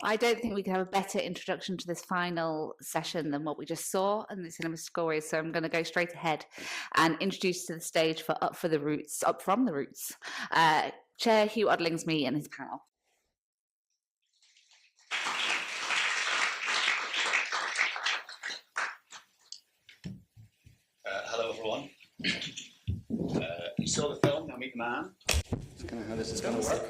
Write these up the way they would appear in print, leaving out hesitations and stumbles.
I don't think we could have a better introduction to this final session than what we just saw in the cinema stories. So I'm going to go straight ahead and introduce to the stage for Up from the Roots, Chair Hugh Odlingsme and his panel. Hello, everyone. You saw the film, Now Meet the Man. That's kind of how this is going to work.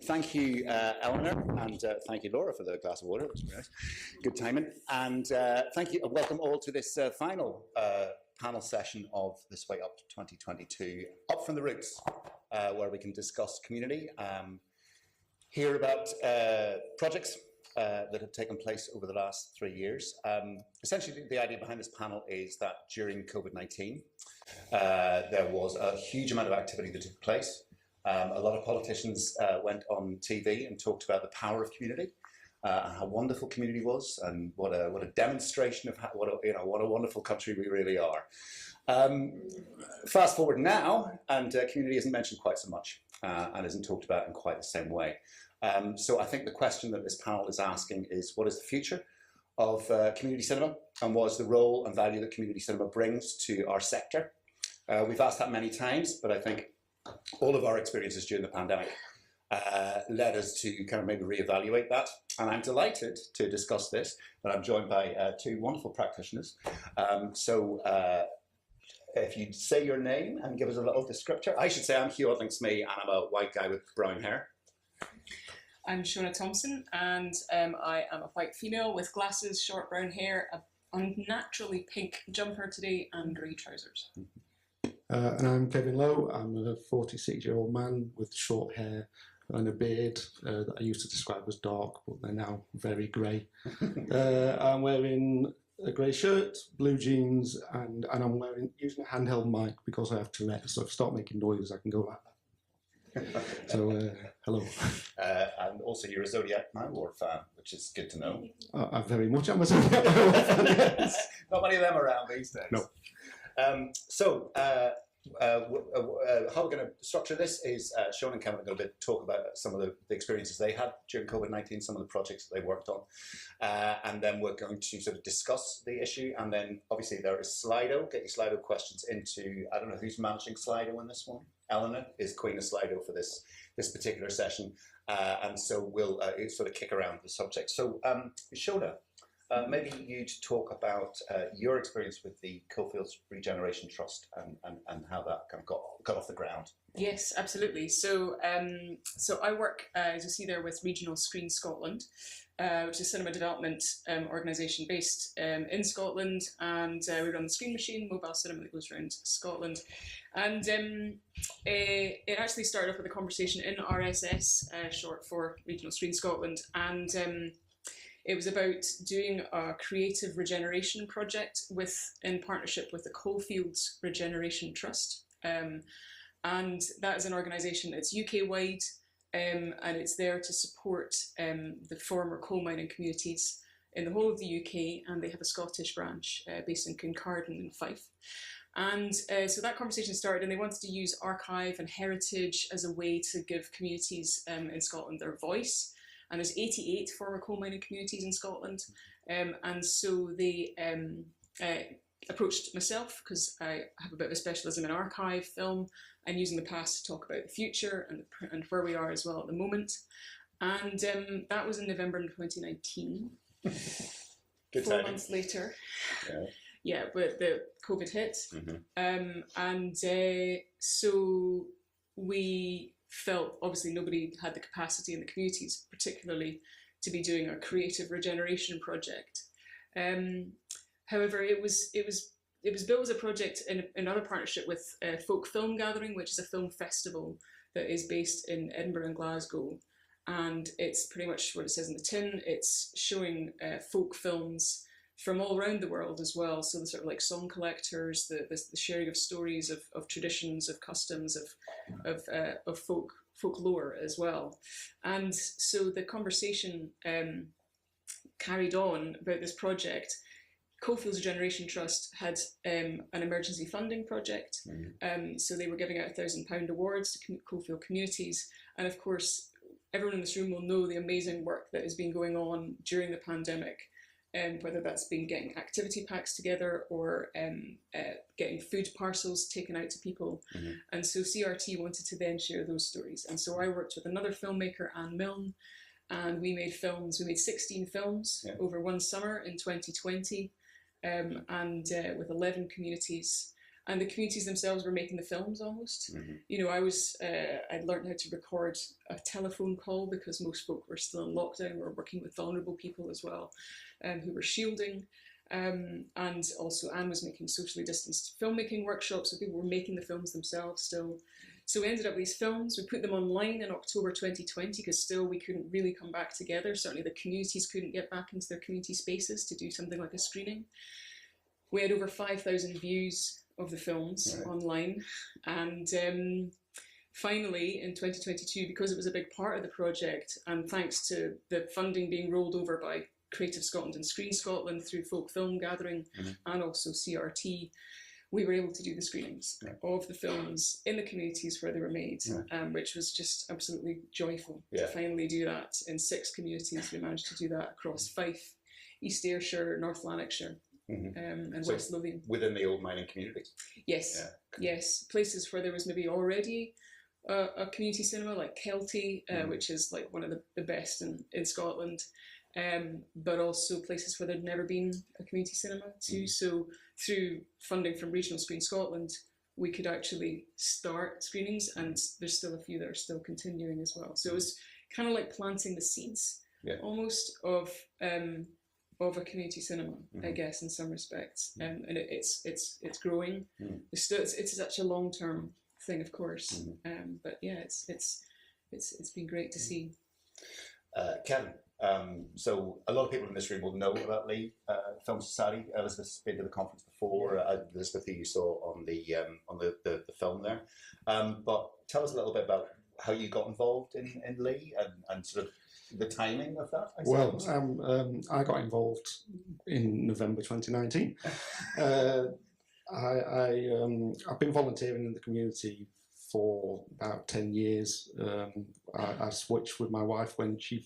Thank you, Eleanor, and thank you, Laura, for the glass of water. It was very nice. Good timing. And thank you, and welcome all to this final panel session of This Way Up 2022, Up from the Roots, where we can discuss community, hear about projects that have taken place over the last 3 years. Essentially, the idea behind this panel is that during COVID-19, there was a huge amount of activity that took place. A lot of politicians went on TV and talked about the power of community, and how wonderful community was, and what a demonstration of what a wonderful country we really are. Fast forward now, and community isn't mentioned quite so much, and isn't talked about in quite the same way. So I think the question that this panel is asking is, what is the future of community cinema, and what is the role and value that community cinema brings to our sector? We've asked that many times, but I think all of our experiences during the pandemic led us to kind of maybe reevaluate that. And I'm delighted to discuss this, that I'm joined by two wonderful practitioners. If you'd say your name and give us a little descriptor. I should say I'm Hugh Odlingsme, and I'm a white guy with brown hair. I'm Shona Thompson, and I am a white female with glasses, short brown hair, a unnaturally pink jumper today, and grey trousers. And I'm Kevin Lowe. I'm a 46-year-old man with short hair and a beard that I used to describe as dark, but they're now very grey. I'm wearing a grey shirt, blue jeans, and I'm using a handheld mic because I have Tourette's, so if I start making noise, I can go like that. So, hello. And also you're a Zodiac Manowar fan, which is good to know. I very much am a Zodiac Manowar fan, yes. Not many of them around these days. No. How we're going to structure this is Sean and Kevin are going to talk about some of the experiences they had during COVID-19, some of the projects that they worked on, and then we're going to sort of discuss the issue, and then obviously there is Slido. Get your Slido questions into, I don't know who's managing Slido in this one. Eleanor is Queen of Slido for this particular session, and so we'll sort of kick around the subject. So Shona, maybe you'd talk about your experience with the Coalfields Regeneration Trust and how that kind of got off the ground. Yes, absolutely. So I work, as you see there, with Regional Screen Scotland, which is a cinema development organisation based in Scotland, and we run the Screen Machine, mobile cinema that goes around Scotland. And it actually started off with a conversation in RSS, short for Regional Screen Scotland, and it was about doing a creative regeneration project in partnership with the Coalfields Regeneration Trust. And that is an organisation that's UK-wide, and it's there to support the former coal mining communities in the whole of the UK, and they have a Scottish branch based in Kincardine and Fife. And so that conversation started, and they wanted to use archive and heritage as a way to give communities in Scotland their voice. And there's 88 former coal mining communities in Scotland. And so they approached myself, because I have a bit of a specialism in archive film and using the past to talk about the future and where we are as well at the moment. And that was in November 2019. Good 4 months later. Yeah, but the COVID hit. Mm-hmm. So we felt obviously nobody had the capacity in the communities, particularly, to be doing a creative regeneration project. However, it was built as a project in another partnership with Folk Film Gathering, which is a film festival that is based in Edinburgh and Glasgow, and it's pretty much what it says in the tin. It's showing folk films from all around the world as well. So the sort of like song collectors, the sharing of stories of traditions, of customs, of folklore as well. And so the conversation carried on about this project. Coalfields Regeneration Trust had an emergency funding project. So they were giving out £1,000 awards to coalfield communities. And of course, everyone in this room will know the amazing work that has been going on during the pandemic, whether that's been getting activity packs together or getting food parcels taken out to people. And so CRT wanted to then share those stories. And so I worked with another filmmaker, Anne Milne, and we made films. We made 16 films over one summer in 2020, and with 11 communities. And the communities themselves were making the films almost. You know, I'd learned how to record a telephone call because most folk were still in lockdown. We were working with vulnerable people as well, who were shielding. And also Anne was making socially distanced filmmaking workshops, so people were making the films themselves still. So we ended up with these films. We put them online in October 2020 because still we couldn't really come back together. Certainly the communities couldn't get back into their community spaces to do something like a screening. We had over 5,000 views of the films online. And finally, in 2022, because it was a big part of the project, and thanks to the funding being rolled over by Creative Scotland and Screen Scotland through Folk Film Gathering and also CRT, we were able to do the screenings of the films in the communities where they were made, which was just absolutely joyful to finally do that in 6 communities. We managed to do that across Fife, East Ayrshire, North Lanarkshire, and So West Lothian. within the old mining community? Yes, yes. Places where there was maybe already a community cinema, like Kelty, which is like one of the best in Scotland, but also places where there'd never been a community cinema too. So through funding from Regional Screen Scotland, we could actually start screenings, and there's still a few that are still continuing as well. So it was kind of like planting the seeds almost of a community cinema, I guess, in some respects, and it's growing. It's such a long-term thing, of course, but yeah, it's been great to see. Kevin, so a lot of people in this room will know about Leigh Film Society. Elizabeth's been to the conference before. Elizabeth, who you saw on the film there, but tell us a little bit about how you got involved in Leigh and sort of the timing of that. I got involved in November 2019. I've been volunteering in the community for about 10 years. I switched with my wife when she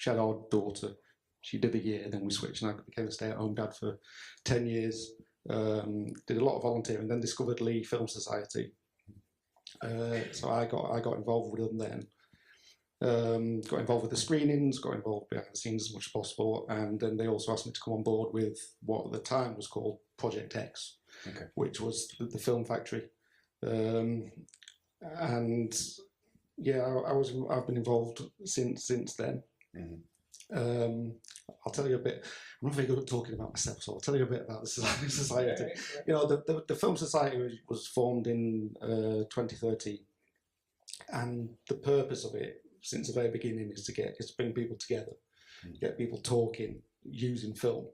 had our daughter. She did a year, then we switched, and I became a stay-at-home dad for 10 years. Did a lot of volunteering, then discovered Leigh Film Society. So I got involved with them then. Got involved with the screenings, got involved behind the scenes as much as possible, and then they also asked me to come on board with what at the time was called Project X, which was the Film Factory. And yeah, I've been involved since then. I'll tell you a bit. I'm not very good at talking about myself, so I'll tell you a bit about the society. You know, the Film Society was formed in 2013, and the purpose of it, since the very beginning, is to bring people together, get people talking, using film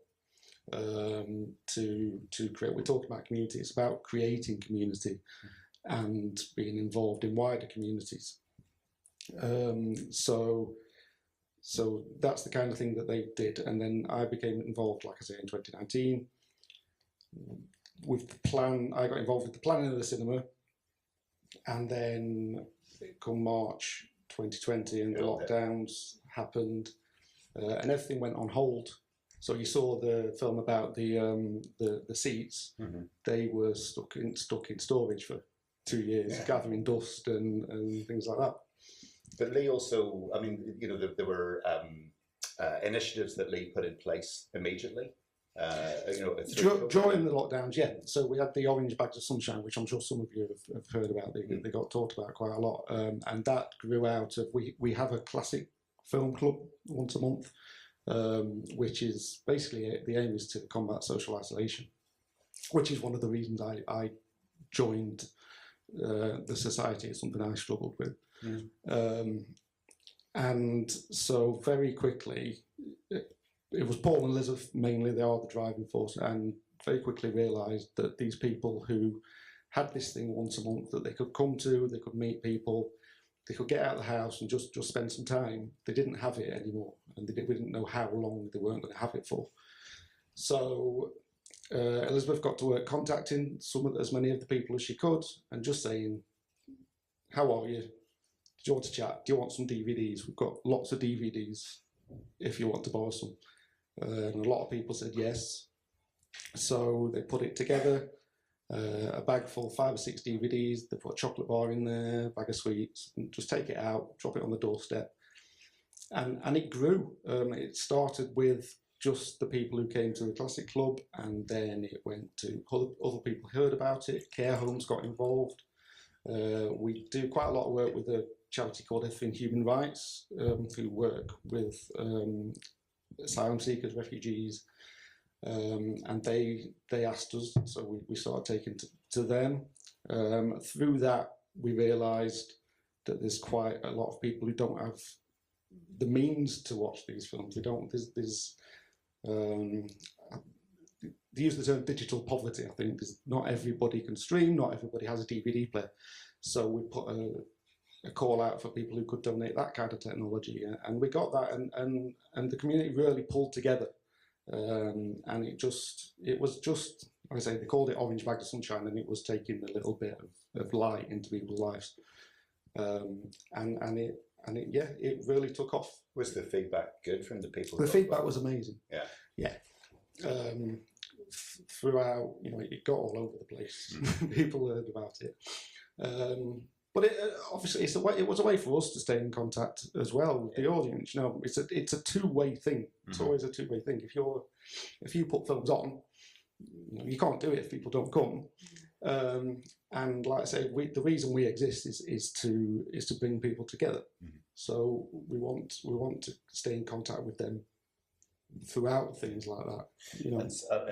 to create. We're talking about community. It's about creating community and being involved in wider communities. So that's the kind of thing that they did, and then I became involved, like I say, in 2019 with the plan. I got involved with the planning of the cinema, and then come March 2020 and the lockdowns happened, and everything went on hold. So you saw the film about the seats. They were stuck in storage for 2 years, gathering dust and things like that. But Leigh also, I mean, you know, there were initiatives that Leigh put in place immediately. You know, during the lockdowns, So we had the Orange Bags of Sunshine, which I'm sure some of you have heard about. They got talked about quite a lot, and that grew out of we have a classic film club once a month, which is basically the aim is to combat social isolation, which is one of the reasons I joined the society. It's something I struggled with. And so very quickly, it was Paul and Elizabeth mainly, they are the driving force, and very quickly realised that these people who had this thing once a month that they could come to, they could meet people, they could get out of the house and just spend some time, they didn't have it anymore, and we didn't know how long they weren't going to have it for. So Elizabeth got to work contacting as many of the people as she could, and just saying, how are you? you want to chat? Do you want some DVDs? We've got lots of DVDs if you want to borrow some. And a lot of people said yes. So they put it together, a bag full, 5 or 6 DVDs. They put a chocolate bar in there, a bag of sweets, and just take it out, drop it on the doorstep. And it grew. It started with just the people who came to the Classic Club, and then it went to other people heard about it. Care homes got involved. We do quite a lot of work with a charity called Everything Human Rights, who work with asylum seekers, refugees, and they asked us, so we started taking to them. Through that, we realised that there's quite a lot of people who don't have the means to watch these films. They don't. They use the term digital poverty. I think not everybody can stream. Not everybody has a DVD player. So we put a call out for people who could donate that kind of technology, and we got that, and the community really pulled together, and it was just like I say, they called it Orange Bag of Sunshine, and it was taking a little bit of light into people's lives, and it really took off. Was the feedback good from the people? The feedback was amazing. Yeah. Throughout, it got all over the place. People heard about it. But obviously, it was a way for us to stay in contact as well with the audience. It's a two-way thing. It's always a two-way thing. If you put films on, you can't do it if people don't come. And like I say, the reason we exist is to bring people together. So we want to stay in contact with them throughout things like that. And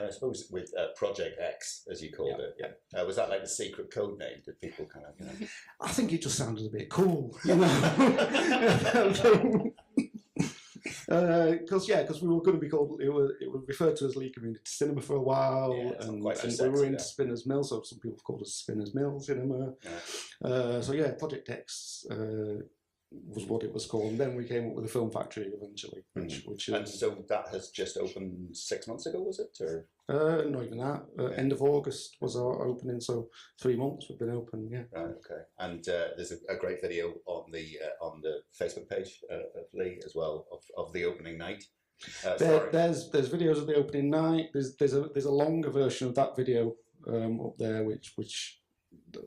I suppose with Project X, as you called it, was that like the secret code name? Did people kind of, I think it just sounded a bit cool, because we were going to be called. It was referred to as Leigh Community Cinema for a while, and we were into Spinners Mill, so some people called us Spinners Mill Cinema. Project X was what it was called. And then we came up with the Film Factory eventually, which and so that has just opened 6 months ago, was it? Or not even that. End of August was our opening, so 3 months we've been open. Yeah. Right. Okay. And there's a great video on the Facebook page of Leigh as well of the opening night. There's videos of the opening night. There's a longer version of that video up there, which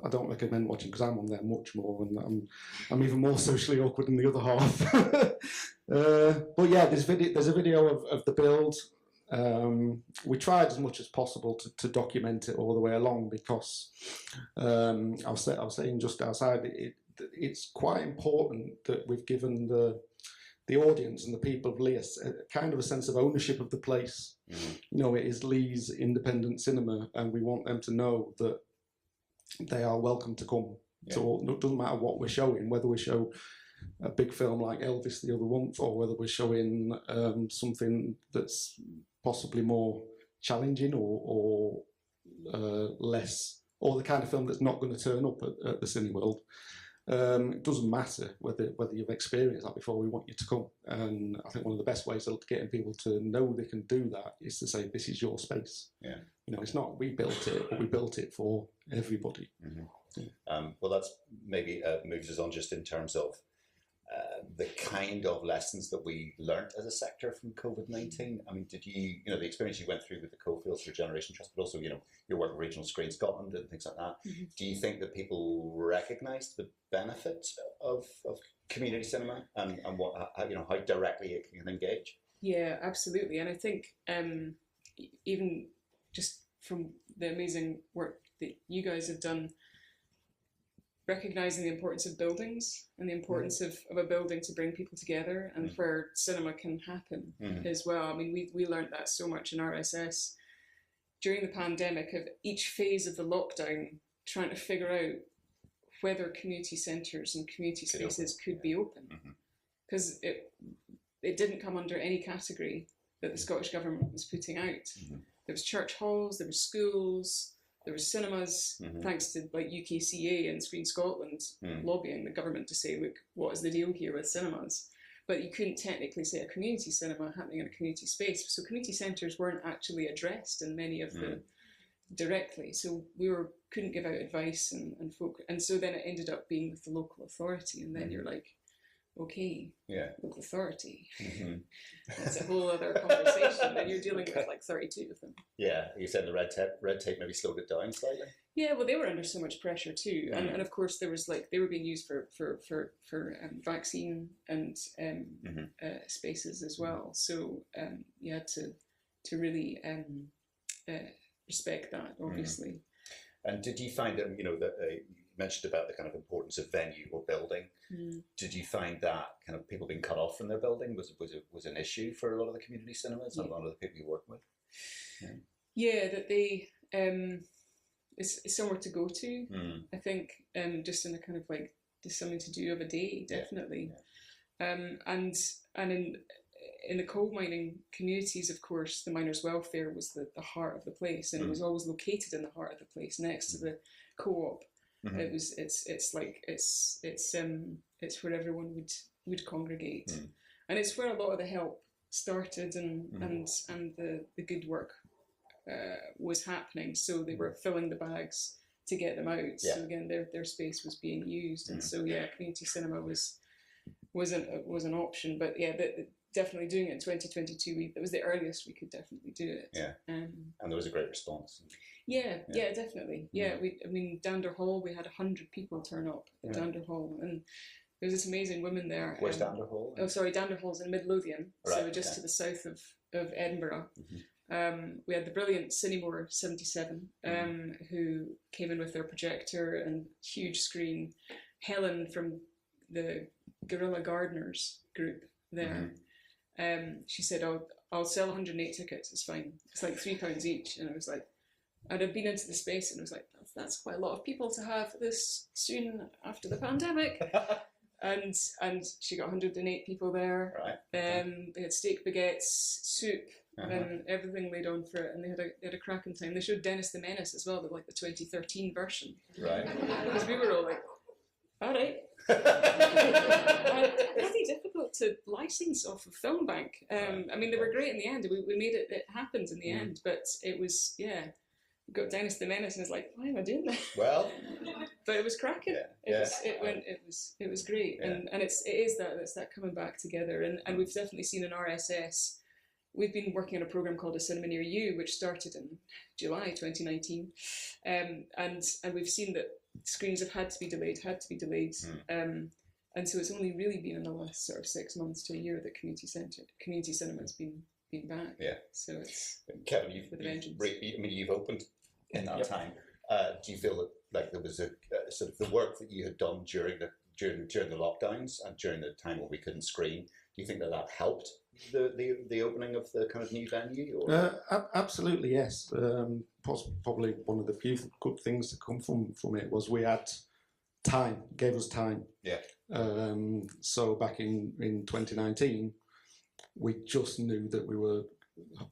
I don't recommend watching because I'm on there much more, and I'm even more socially awkward than the other half. But yeah, there's a video of the build. We tried as much as possible to document it all the way along, because I was saying just outside, it's quite important that we've given the audience and the people of Leigh a kind of a sense of ownership of the place. It is Leigh's independent cinema, and we want them to know that they are welcome to come. So it doesn't matter what we're showing, whether we show a big film like Elvis the other month, or whether we're showing something that's possibly more challenging or less, or the kind of film that's not going to turn up at the Cineworld. It doesn't matter whether you've experienced that before. We want you to come, and I think one of the best ways of getting people to know they can do that is to say, this is your space. It's not we built it, but we built it for everybody. Well, that's maybe moves us on just in terms of the kind of lessons that we learnt as a sector from COVID-19. I mean, did you, the experience you went through with the Coalfields Regeneration Trust, but also, your work with Regional Screen Scotland and things like that. Do you think that people recognised the benefit of community cinema and how directly it can engage? Yeah, absolutely. And I think even just from the amazing work that you guys have done, recognising the importance of buildings and the importance of a building to bring people together and where cinema can happen as well. I mean, we learned that so much in RSS during the pandemic, of each phase of the lockdown, trying to figure out whether community centres and community spaces could be open. Because it didn't come under any category that the Scottish Government was putting out. There was church halls, there were schools, there were cinemas, thanks to like UKCA and Screen Scotland lobbying the government to say, look, what is the deal here with cinemas? But you couldn't technically say a community cinema happening in a community space. So community centres weren't actually addressed in many of directly. So we couldn't give out advice and folk, and so then it ended up being with the local authority, and then you're like, okay, local authority. That's a whole other conversation. Then you're dealing with like 32 of them. Yeah, you said the red tape maybe slowed it down slightly. Yeah, well, they were under so much pressure too, and of course there was like they were being used for vaccine and spaces as well. So you had to really respect that, obviously. And did you find that you mentioned about the kind of importance of venue or building? Did you find that kind of people being cut off from their building was an issue for a lot of the community cinemas and a lot of the people you work with? Yeah, that they it's somewhere to go to. I think just in a kind of like just something to do of a day, definitely. And in the coal mining communities, of course, the miners' welfare was the heart of the place, and it was always located in the heart of the place, next to the co-op. It's where everyone would congregate, and it's where a lot of the help started, and the good work was happening. So they were filling the bags to get them out. So again, their space was being used, and so community cinema was an option. But definitely doing it in 2022, that was the earliest we could definitely do it. And there was a great response. Yeah, definitely. I mean, Dander Hall, we had 100 people turn up at Dander Hall, and there was this amazing woman there. Where's Dander Hall? Oh, sorry, Dander Hall's in Midlothian, so just to the south of Edinburgh. We had the brilliant Cinemore 77, who came in with their projector and huge screen. Helen from the Guerrilla Gardeners group there. She said, I'll sell 108 tickets, it's fine. It's like £3 each. And I was like, I'd have been into the space and I was like, that's quite a lot of people to have this soon after the pandemic. and she got 108 people there. They had steak baguettes, soup, and everything laid on for it. And they had a cracking time. They showed Dennis the Menace as well, like the 2013 version. Because we were all like, all right. Really difficult to license off of Film Bank. I mean, they were great in the end. We made it happened in the end, but it was we got Dennis the Menace, and it's like, why am I doing that? Well, but it was cracking. It was great, and it's that coming back together, and we've definitely seen in RSS. We've been working on a program called A Cinema Near You, which started in July 2019, and we've seen that screens have had to be delayed, and so it's only really been in the last sort of 6 months to a year that community cinema has been back. So it's Kevin, you've opened in that time. Do you feel that like there was a sort of the work that you had done during the lockdowns and during the time when we couldn't screen? Do you think that helped the opening of the kind of new venue? Or? Absolutely, yes. Probably one of the few good things to come from it was we had time, gave us time. So back in 2019, we just knew that we were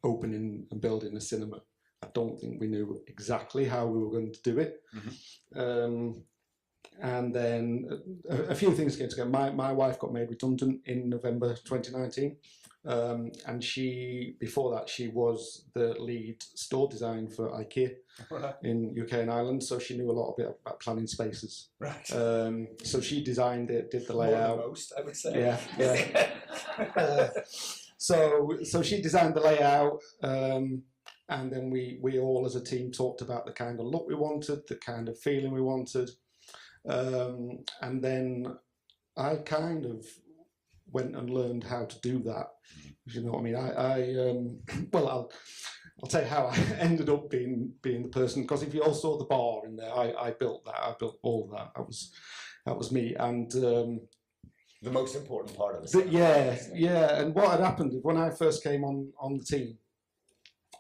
opening and building a cinema. I don't think we knew exactly how we were going to do it. And then a few things came together. My wife got made redundant in November 2019. And before that, she was the lead store design for IKEA in UK and Ireland. So she knew a lot about planning spaces. So she designed it, did the layout. More than most, I would say. So she designed the layout. And then we all as a team talked about the kind of look we wanted, the kind of feeling we wanted. And then I kind of went and learned how to do that. You know what I mean? I'll tell you how I ended up being the person, because if you all saw the bar in there, I built that. I built all of that. That was me. And the most important part of it. And what had happened when I first came on the team,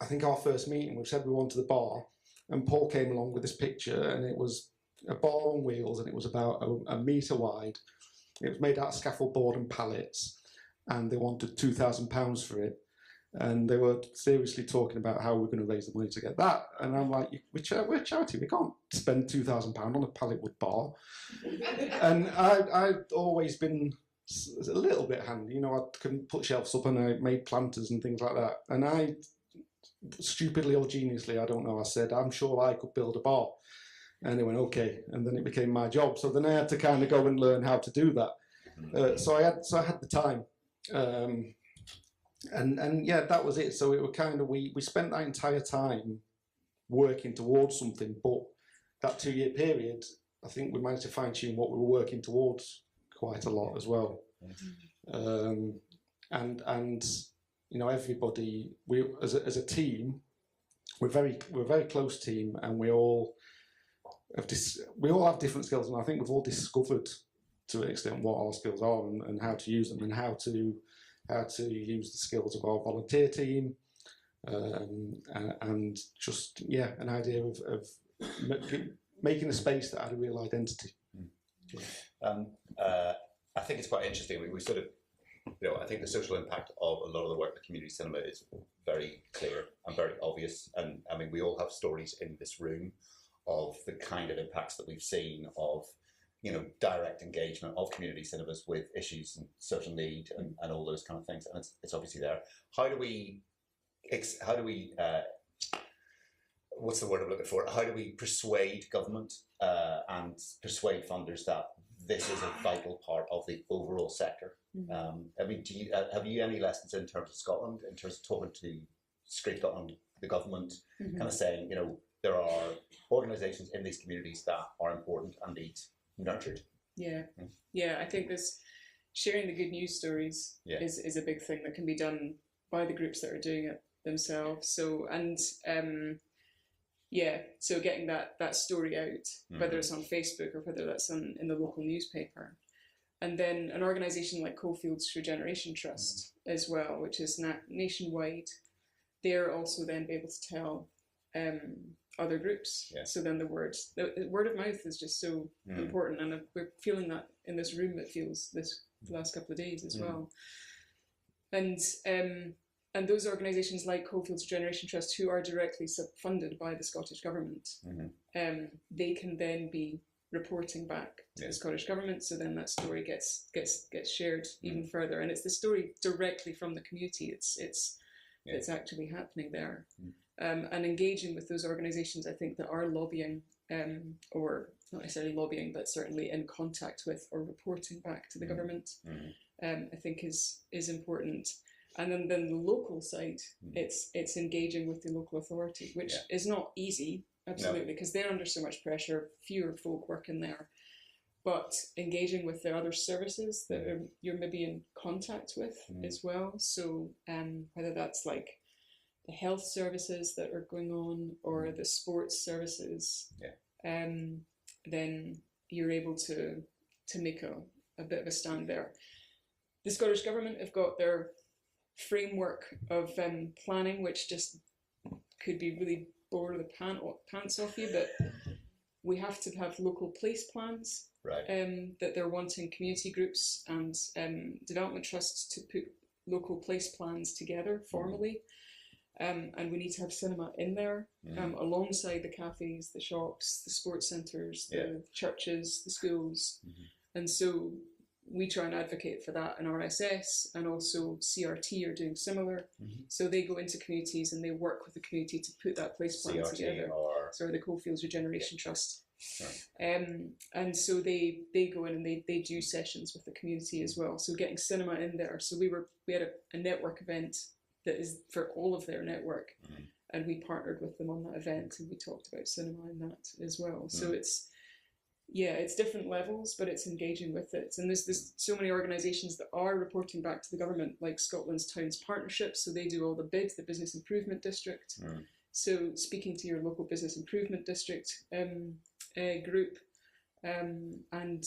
I think our first meeting, we said we wanted the bar, and Paul came along with this picture, and it was a bar on wheels, and it was about a metre wide. It was made out of scaffold board and pallets, and they wanted £2,000 for it. And they were seriously talking about how we're going to raise the money to get that. And I'm like, we're a charity, we can't spend £2,000 on a pallet wood bar. And I'd always been a little bit handy, you know, I can put shelves up, and I made planters and things like that. And I stupidly or geniusly, I don't know, I said, I'm sure I could build a bar. And they went, okay. And then it became my job. So then I had to kind of go and learn how to do that. So I had the time. And yeah, that was it. So it was kind of, we spent that entire time working towards something. But that 2-year period, I think we managed to fine tune what we were working towards quite a lot as well. And you know, everybody, we as a team, we're a very close team, and we all have different skills, and I think we've all discovered to an extent what our skills are and how to use them, and how to use the skills of our volunteer team, and just an idea of making a space that had a real identity. I think it's quite interesting. We sort of, you know, I think the social impact of a lot of the work with community cinema is very clear and very obvious. And I mean, we all have stories in this room of the kind of impacts that we've seen of, you know, direct engagement of community cinemas with issues and social need and all those kind of things. And it's obviously there. How do we what's the word I'm looking for? How do we persuade government and persuade funders that this is a vital part of the overall sector? I mean, have you any lessons in terms of Scotland, in terms of talking to Screen Scotland, the government, kind of saying, you know, there are organisations in these communities that are important and need nurtured? Yeah, I think this sharing the good news stories is a big thing that can be done by the groups that are doing it themselves. So so getting that story out, whether it's on Facebook or whether that's in the local newspaper. And then an organisation like Coalfields Regeneration Trust as well, which is nationwide, they're also then be able to tell other groups. So then the word of mouth is just so important, and we're feeling that in this room. It feels this the last couple of days as well. And those organisations like Coalfields Regeneration Trust, who are directly funded by the Scottish Government, they can then be reporting back to the Scottish Government. So then that story gets shared even further, and it's the story directly from the community. It's actually happening there, and engaging with those organisations, I think, that are lobbying, or not necessarily lobbying, but certainly in contact with or reporting back to the government. I think is important. And then the local side, it's engaging with the local authority, which is not easy, absolutely, because they're under so much pressure, fewer folk working there. But engaging with the other services that you're maybe in contact with as well. So whether that's like the health services that are going on or the sports services, then you're able to make a bit of a stand there. The Scottish Government have got their framework of planning, which just could be really bore the pants off you, but we have to have local place plans that they're wanting community groups and development trusts to put local place plans together formally, and we need to have cinema in there alongside the cafes, the shops, the sports centres, the churches, the schools, and so we try and advocate for that in RSS, and also CRT are doing similar. So they go into communities and they work with the community to put that place plan together. Sorry, the Coalfields Regeneration Trust. And so they go in and they do sessions with the community as well. So getting cinema in there. So we had a network event that is for all of their network, and we partnered with them on that event, and we talked about cinema in that as well. So it's different levels, but it's engaging with it. And there's so many organisations that are reporting back to the government, like Scotland's Towns Partnership. So they do all the bids, the Business Improvement District. So speaking to your local Business Improvement District group, and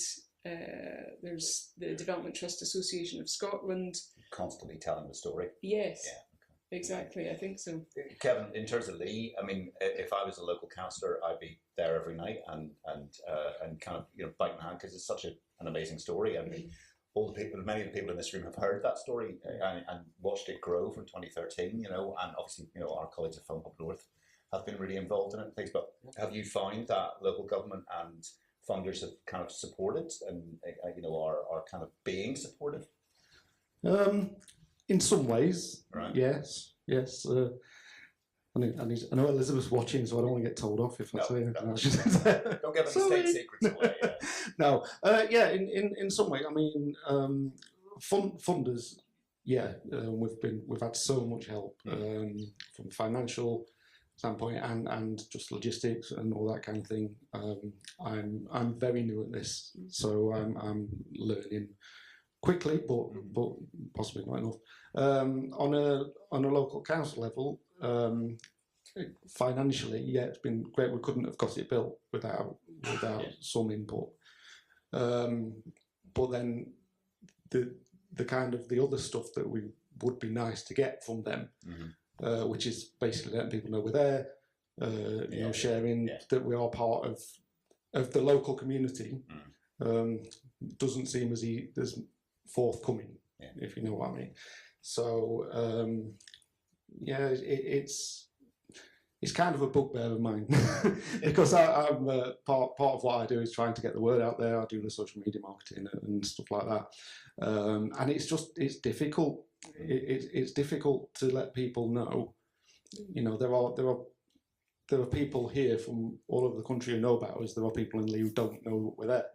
there's the Development Trust Association of Scotland. Constantly telling the story. Yes. Yeah. Exactly, I think so. Kevin, in terms of Leigh, I mean, if I was a local councillor, I'd be there every night and kind of, you know, biting hand, because it's such an amazing story. I mean, many of the people in this room have heard that story and watched it grow from 2013, you know, and obviously, you know, our colleagues at Film Up North have been really involved in it and things. But have you found that local government and funders have kind of supported and, you know, are kind of being supportive? In some ways, yes. I know Elizabeth's watching, so I don't want to get told off if I say anything. Don't give any state secrets away. Yeah. No, in some way, I mean, funders, we've had so much help from financial standpoint and just logistics and all that kind of thing. I'm very new at this, so I'm learning quickly, but possibly not enough. On a local council level, financially, it's been great. We couldn't have got it built without some input. But then the kind of the other stuff that we would be nice to get from them, which is basically letting people know we're there, sharing that we are part of the local community, doesn't seem as forthcoming, if you know what I mean. So it's kind of a bugbear of mine because I'm part of what I do is trying to get the word out there. I do the social media marketing and stuff like that, and it's difficult. It's difficult to let people know. There are people here from all over the country who know about us. There are people in Leigh who don't know we're there.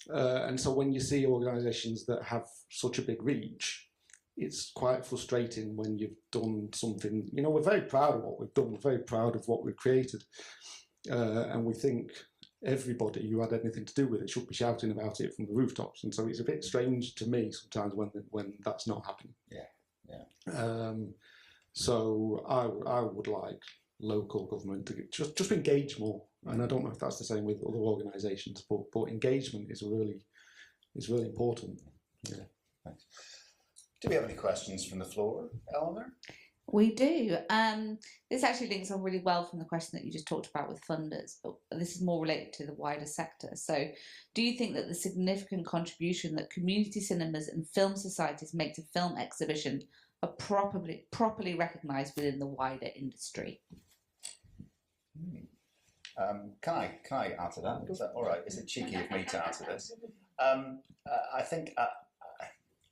And so when you see organisations that have such a big reach, it's quite frustrating when you've done something. We're very proud of what we've done. We're very proud of what we've created. And we think everybody who had anything to do with it should be shouting about it from the rooftops. And so it's a bit strange to me sometimes when that's not happening. So I would like local government to just engage more. And I don't know if that's the same with other organisations, but engagement is really important. Yeah. Thanks. Do we have any questions from the floor, Eleanor? We do. This actually links on really well from the question that you just talked about with funders, but this is more related to the wider sector. So do you think that the significant contribution that community cinemas and film societies make to film exhibition are properly recognised within the wider industry? Can I answer that? Is that all right? Is it cheeky of me to answer this? I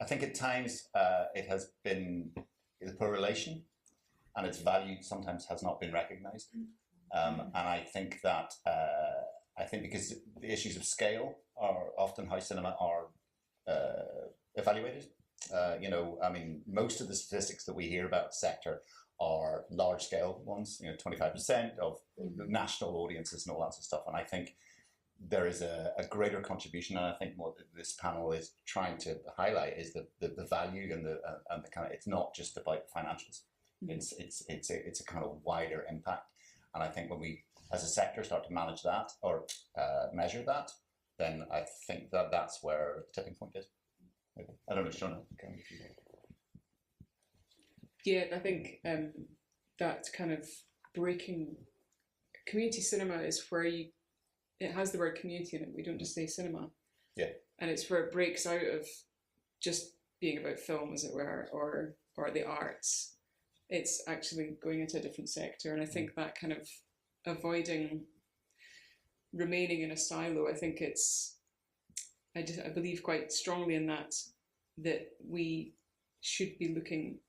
think at times it has been a poor relation, and its value sometimes has not been recognised. And I think because the issues of scale are often how cinema are evaluated. Most of the statistics that we hear about the sector are large-scale ones. 25% of the national audiences and all that sort of stuff. And I think there is a greater contribution, and I think what this panel is trying to highlight is the value and the kind of. It's not just about financials. It's a kind of wider impact, and I think when we, as a sector, start to manage that or measure that, then I think that's where the tipping point is. I don't know, Sean. Yeah, I think that kind of breaking community cinema is where it has the word community in it. We don't just say cinema. Yeah. And it's where it breaks out of just being about film, as it were, or the arts. It's actually going into a different sector. And I think that kind of remaining in a silo, I think I believe quite strongly in that we should be looking,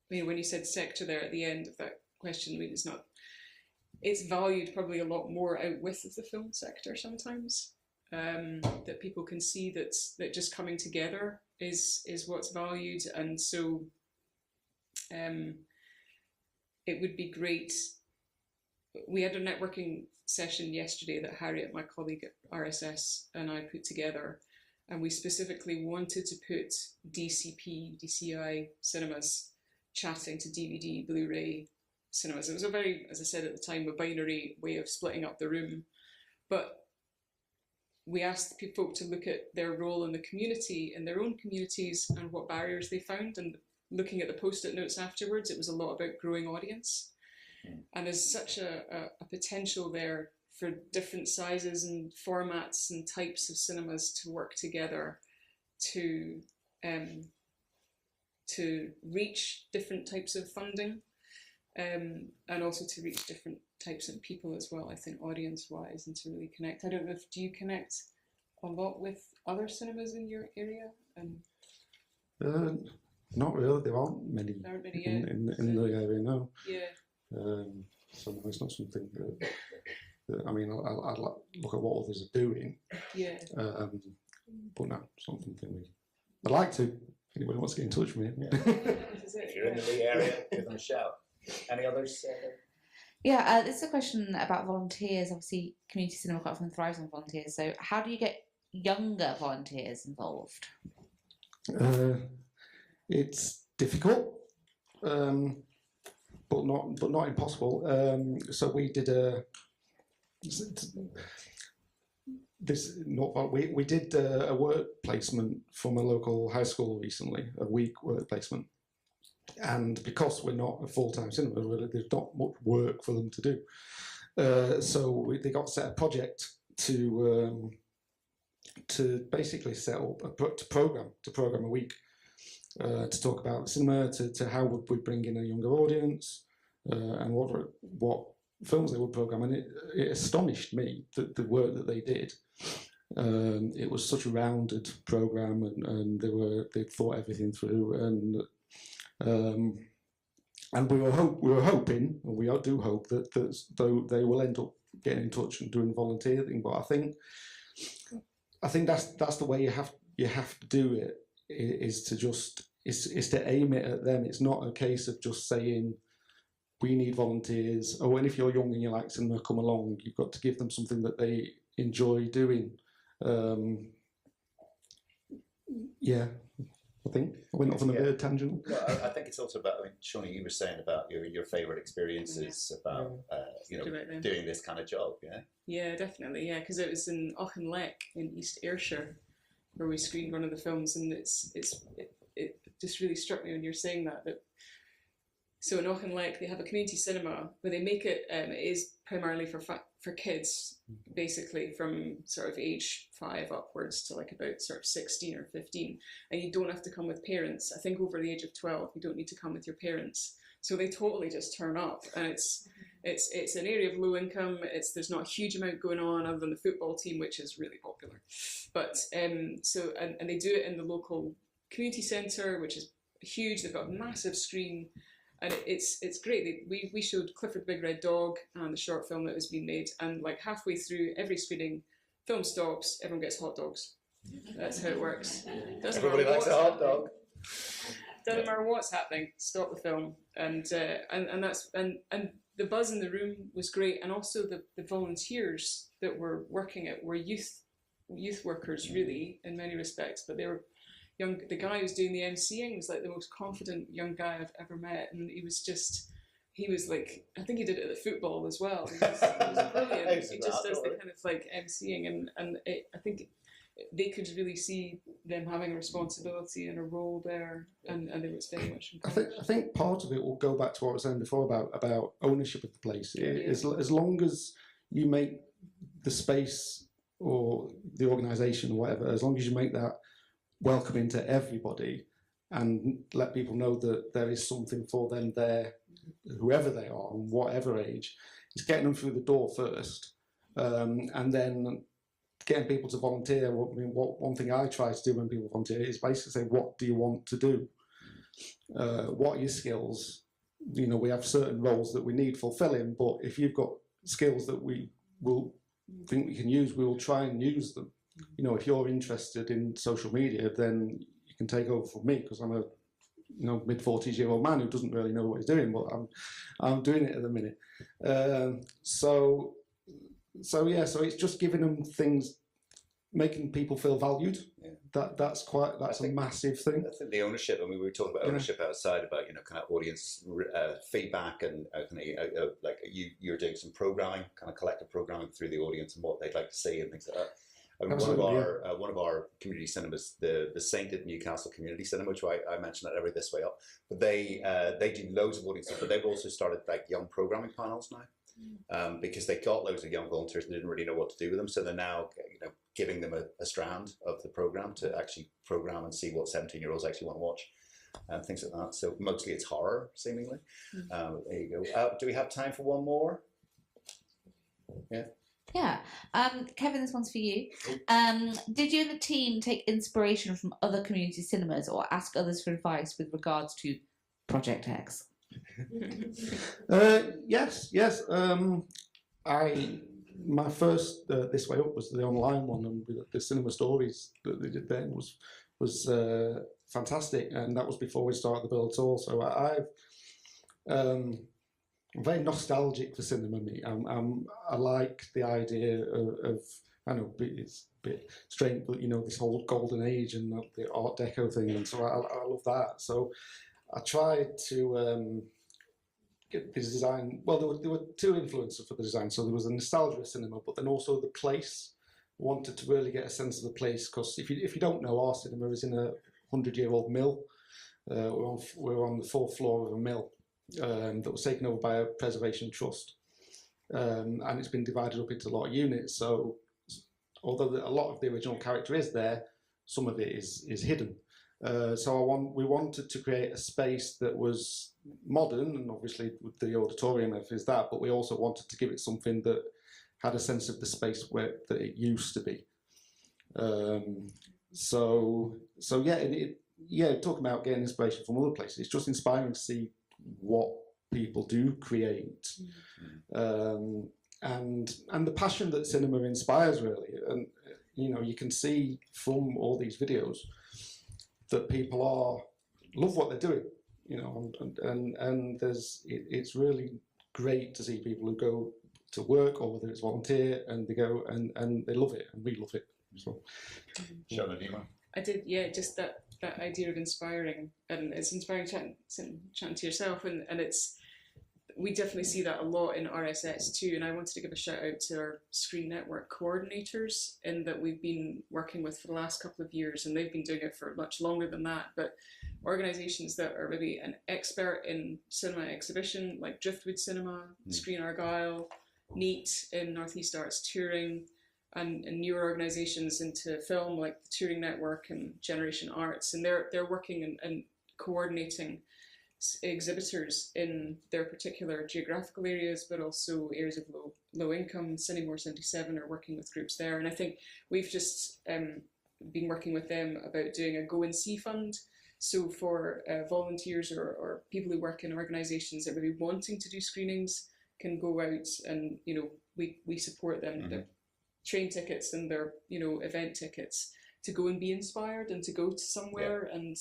when you said sector there at the end of that question, it's valued probably a lot more out with the film sector sometimes, that people can see that just coming together is what's valued. And so it would be great. We had a networking session yesterday that Harriet, my colleague at RSS, and I put together, and we specifically wanted to put DCI cinemas chatting to DVD, Blu-ray cinemas. It was a very, as I said at the time, a binary way of splitting up the room. But we asked folk to look at their role in the community, in their own communities, and what barriers they found. And looking at the post-it notes afterwards, it was a lot about growing audience. And there's such a potential there for different sizes and formats and types of cinemas to work together to reach different types of funding, and also to reach different types of people as well, I think, audience-wise, and to really connect. I don't know do you connect a lot with other cinemas in your area? Not really. There aren't many, in the area, no. Yeah. So no, it's not something that I mean, I'd look at what others are doing. Yeah. But no, it's not something I'd like to. If anybody wants to get in touch with me. If you're in the Leigh area, give them a shout. Any others? Yeah, this is a question about volunteers. Obviously, community cinema quite often thrives on volunteers. So, how do you get younger volunteers involved? It's difficult, but not impossible. So we did we did a work placement from a local high school recently, a week work placement. And because we're not a full-time cinema, there's not much work for them to do. So they got set a project to basically set up to program a week to talk about cinema, to how would we bring in a younger audience, and what films they would program. And it astonished me that the work that they did. It was such a rounded program, and they thought everything through, and we were hoping, and we do hope that they will end up getting in touch and doing volunteer thing. But I think that's the way you have to do it, is to aim it at them. It's not a case of just saying we need volunteers. Oh, and if you're young and you like cinema, come along. You've got to give them something that they enjoy doing. Yeah. I think I went off on a bit of tangent. Well, I think it's also about. I mean, Shawnee, you were saying about your favourite experiences about doing this kind of job. Yeah. Yeah, definitely. Yeah, because it was in Auchinleck in East Ayrshire where we screened one of the films, and it just really struck me when you're saying that. So in Auchinleck they have a community cinema where they make it. It is primarily for kids, basically from sort of age 5 upwards to like about sort of 16 or 15, and you don't have to come with parents. I think over the age of 12 you don't need to come with your parents, so they totally just turn up, and it's an area of low income. There's not a huge amount going on other than the football team, which is really popular, but and they do it in the local community centre, which is huge. They've got a massive screen. And it's great. We showed Clifford the Big Red Dog and the short film that was being made, and like halfway through every screening, film stops, everyone gets hot dogs. That's how it works. Everybody likes a hot dog. Doesn't matter what's happening, stop the film, and the buzz in the room was great, and also the volunteers that were working it were youth workers really in many respects, but they were young. The guy who was doing the MCing was like the most confident young guy I've ever met, and he was like, I think he did it at the football as well. He was brilliant. He just does the kind of like MCing, and I think they could really see them having a responsibility and a role there, and they was very much encouraged. I think part of it will go back to what I was saying before about ownership of the place. As long as you make the space or the organisation or whatever, as long as you make that welcoming to everybody and let people know that there is something for them there, whoever they are and whatever age, it's getting them through the door first, and then getting people to volunteer. One thing I try to do when people volunteer is basically say, what do you want to do? What are your skills? We have certain roles that we need fulfilling, but if you've got skills that we will think we can use, we will try and use them. If you're interested in social media, then you can take over from me, because I'm a mid-40s-year-old man who doesn't really know what he's doing, but I'm doing it at the minute. So it's just giving them things, making people feel valued. Yeah. That's a massive thing. I think the ownership. I mean, we were talking about ownership outside, about kind of audience feedback, and like you're doing some programming, kind of collective programming through the audience and what they'd like to see and things like that. I mean, one of our community cinemas, the Sainted Newcastle Community Cinema, which I mention that every this way up, but they do loads of audience stuff, but they've also started like young programming panels now, because they got loads of young volunteers and didn't really know what to do with them, so they're now giving them a strand of the program to actually program and see what 17-year-olds actually want to watch, and things like that. So mostly it's horror, seemingly. There you go. Do we have time for one more? Yeah. Yeah. Kevin, this one's for you. Did you and the team take inspiration from other community cinemas or ask others for advice with regards to Project X? Yes. My first This Way Up was the online one, and the cinema stories that they did then was fantastic, and that was before we started the build tour. So I'm very nostalgic for cinema. I like the idea of I know it's a bit strange, but this whole golden age and the Art Deco thing, and so I love that. So I tried to get this design. Well, there were two influences for the design. So there was the nostalgia of cinema, but then also the place. Wanted to really get a sense of the place, because if you don't know, our cinema is in a 100-year-old mill. We're on the 4th floor of a mill that was taken over by a preservation trust, and it's been divided up into a lot of units. So although a lot of the original character is there, some of it is hidden. So we wanted to create a space that was modern, and obviously with the auditorium is that, but we also wanted to give it something that had a sense of the space that it used to be. Talking about getting inspiration from other places, it's just inspiring to see what people do create, and the passion that cinema inspires, really. And you can see from all these videos that people love what they're doing, and it's really great to see people who go to work, or whether it's volunteer, and they go and they love it, and we love it. So, Shona, do you want? I did, yeah. Just that idea of inspiring, and it's inspiring chatting to yourself, and we definitely see that a lot in RSS too. And I wanted to give a shout out to our Screen Network coordinators, in that we've been working with for the last couple of years, and they've been doing it for much longer than that. But organisations that are really an expert in cinema exhibition, like Driftwood Cinema, Screen Argyll, Neat in North East Arts Touring, and newer organisations into film like the Touring Network and Generation Arts, and they're working and coordinating exhibitors in their particular geographical areas, but also areas of low income. Cinemore 77 are working with groups there, and I think we've just been working with them about doing a Go and See fund. So for volunteers or people who work in organisations that are really wanting to do screenings, can go out, and we support them, their train tickets and their event tickets, to go and be inspired and to go to somewhere and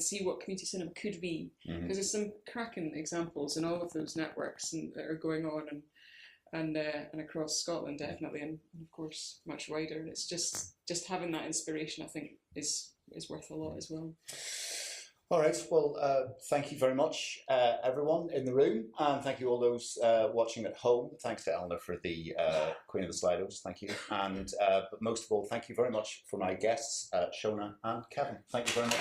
see what community cinema could be, because there's some cracking examples in all of those networks that are going on, and across Scotland definitely, and of course much wider. And it's just having that inspiration, I think, is worth a lot as well. All right, well, thank you very much, everyone in the room, and thank you all those watching at home. Thanks to Eleanor for the Queen of the Slidos, thank you. And but most of all, thank you very much for my guests, Shona and Kevin. Thank you very much.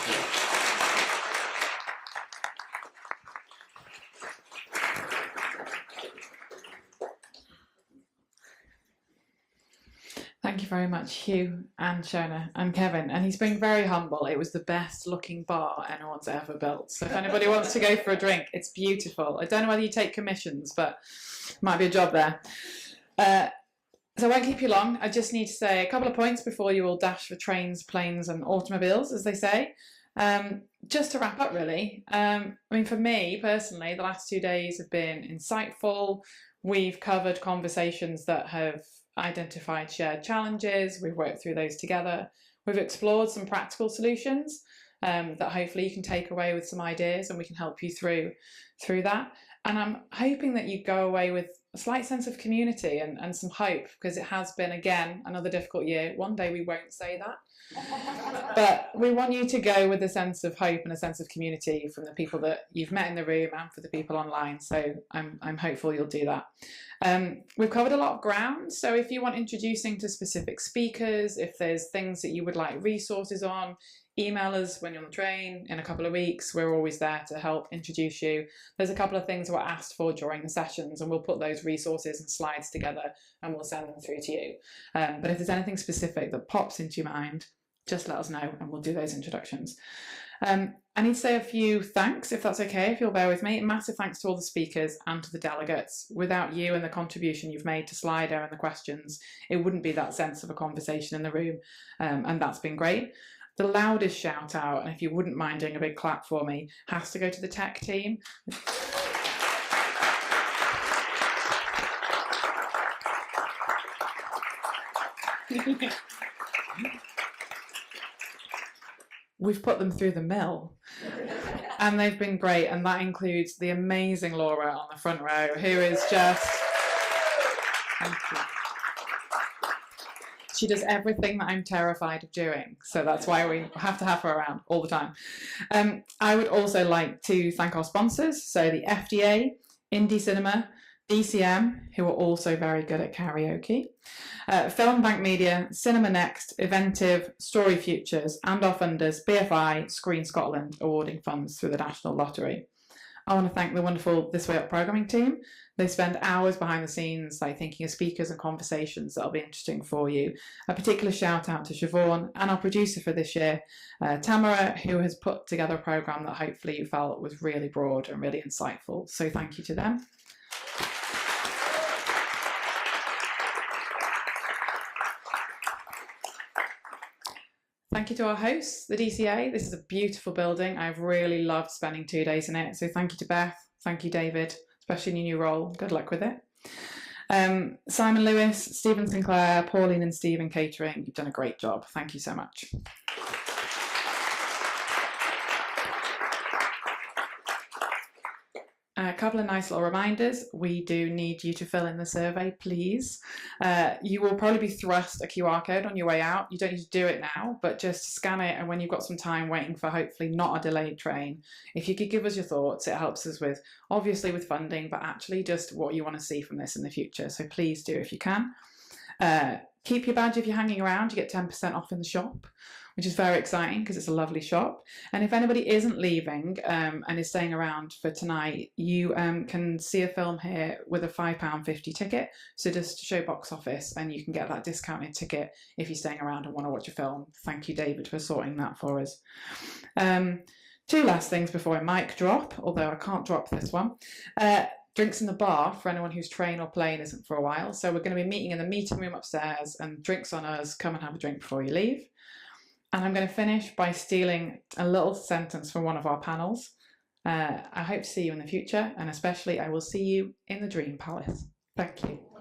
Thank you very much, Hugh and Shona and Kevin. And he's been very humble. It was the best looking bar anyone's ever built. So if anybody wants to go for a drink, it's beautiful. I don't know whether you take commissions, but might be a job there. So I won't keep you long. I just need to say a couple of points before you all dash for trains, planes and automobiles, as they say. Just to wrap up, really. For me personally, the last 2 days have been insightful. We've covered conversations that have identified shared challenges. We've worked through those together. We've explored some practical solutions that hopefully you can take away with some ideas, and we can help you through that. And I'm hoping that you go away with a slight sense of community and some hope, because it has been, again, another difficult year. One day we won't say that. But we want you to go with a sense of hope and a sense of community from the people that you've met in the room and for the people online. So I'm hopeful you'll do that. We've covered a lot of ground. So if you want introducing to specific speakers, if there's things that you would like resources on, email us when you're on the train in a couple of weeks. We're always there to help introduce you. There's a couple of things we're asked for during the sessions, and we'll put those resources and slides together and we'll send them through to you. But if there's anything specific that pops into your mind, just let us know and we'll do those introductions. I need to say a few thanks, if that's okay, if you'll bear with me. Massive thanks to all the speakers and to the delegates. Without you and the contribution you've made to Slido and the questions, it wouldn't be that sense of a conversation in the room, and that's been great. The loudest shout out, and if you wouldn't mind doing a big clap for me, has to go to the tech team. We've put them through the mill and they've been great, and that includes the amazing Laura on the front row, who is just, thank you. She does everything that I'm terrified of doing, so that's why we have to have her around all the time. I would also like to thank our sponsors, so the FDA, Indie Cinema, DCM, who are also very good at karaoke, Film Bank Media, Cinema Next, Eventive, Story Futures, and our funders, BFI, Screen Scotland, awarding funds through the National Lottery. I want to thank the wonderful This Way Up programming team. They spend hours behind the scenes, like thinking of speakers and conversations that'll be interesting for you. A particular shout out to Siobhan and our producer for this year, Tamara, who has put together a programme that hopefully you felt was really broad and really insightful. So thank you to them. Thank you to our hosts, the DCA. This is a beautiful building. I've really loved spending 2 days in it. So thank you to Beth. Thank you, David, especially in your new role. Good luck with it. Simon Lewis, Stephen Sinclair, Pauline and Stephen Catering. You've done a great job. Thank you so much. A couple of nice little reminders. We do need you to fill in the survey, please. You will probably be thrust a QR code on your way out. You don't need to do it now, but just scan it, and when you've got some time waiting for hopefully not a delayed train, if you could give us your thoughts, it helps us with, obviously with funding, but actually just what you want to see from this in the future. So please do if you can. Keep your badge if you're hanging around. You get 10% off in the shop, which is very exciting because it's a lovely shop. And if anybody isn't leaving and is staying around for tonight, you can see a film here with a £5.50 ticket. So just show box office and you can get that discounted ticket if you're staying around and want to watch a film. Thank you, David, for sorting that for us. Two last things before I mic drop, although I can't drop this one. Drinks in the bar for anyone whose train or plane isn't for a while. So we're going to be meeting in the meeting room upstairs, and drinks on us. Come and have a drink before you leave. And I'm going to finish by stealing a little sentence from one of our panels. I hope to see you in the future, and especially I will see you in the Dream Palace. Thank you.